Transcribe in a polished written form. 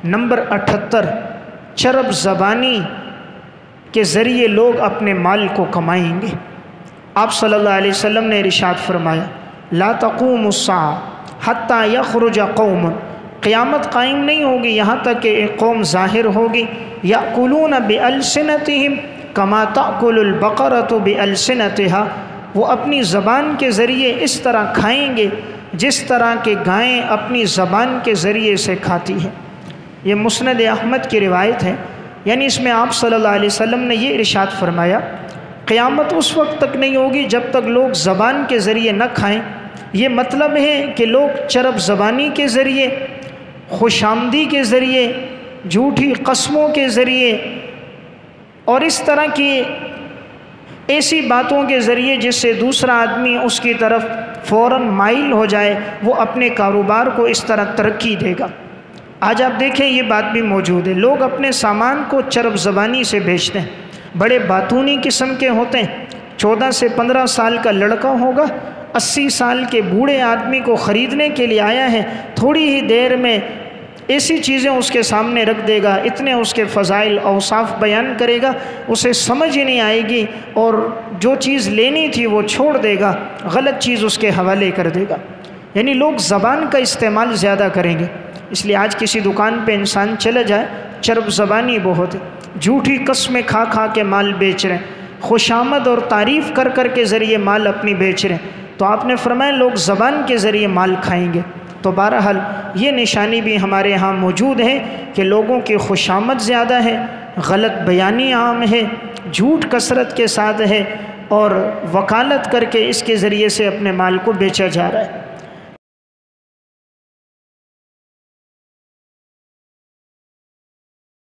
Number 78، چرب زبانی کے ذریعے لوگ اپنے مال کو کمائیں گے۔ آپ صلی اللہ علیہ وسلم نے ارشاد فرمایا لا تقوم الساعة حتى يخرج قوم، قیامت قائم نہیں ہوگی یہاں تک کہ ایک قوم ظاہر ہوگی، یأکلون بألسنتهم کما تأکل البقرة بألسنتها، وہ اپنی زبان کے ذریعے اس طرح کھائیں گے جس طرح کہ گائیں اپنی زبان کے ذریعے سے کھاتی ہے۔ یہ مسند احمد کی روایت ہے، یعنی اس میں آپ صلی اللہ علیہ وسلم نے یہ ارشاد فرمایا قیامت اس وقت تک نہیں ہوگی جب تک لوگ زبان کے ذریعے نہ کھائیں۔ یہ مطلب ہے کہ لوگ چرب زبانی کے ذریعے، خوش آمدی کے ذریعے، جھوٹی قسموں کے ذریعے اور اس طرح کی ایسی باتوں کے ذریعے جس سے دوسرا آدمی اس کی طرف فوراً مائل ہو جائے، وہ اپنے کاروبار کو اس طرح ترقی دے گا۔ آج آپ دیکھیں یہ بات بھی موجود ہے، لوگ اپنے سامان کو چرب زبانی سے بیچتے ہیں، بڑے باتونی قسم کے ہوتے ہیں۔ 14 سے 15 سال کا لڑکا ہوگا، 80 سال کے بوڑھے آدمی کو خریدنے کے لیے آیا ہے، تھوڑی ہی دیر میں ایسی چیزیں اس کے سامنے رکھ دے گا، اتنے اس کے فضائل اوصاف بیان کرے گا، اسے سمجھ ہی نہیں آئے گی اور جو چیز لینی تھی وہ چھوڑ دے گا، غلط چیز اس کے حوالے کر دے گا۔ یعنی لوگ زبان کا استعمال زیادہ کریں گے، اس لیے آج کسی دکان پہ انسان چلا جائے، چرب زبانی بہت ہے، جھوٹی قسمیں کھا کھا کے مال بیچ رہے ہیں، خوش آمد اور تعریف کر کر کے ذریعے مال اپنی بیچ رہے ہیں۔ تو آپ نے فرمایا لوگ زبان کے ذریعے مال کھائیں گے۔ تو بہرحال یہ نشانی بھی ہمارے ہاں موجود ہے کہ لوگوں کی خوش آمد زیادہ ہے، غلط بیانی عام ہے، جھوٹ کثرت کے ساتھ ہے اور وکالت کر کے اس کے ذریعے سے اپنے مال کو بیچا جا رہا ہے۔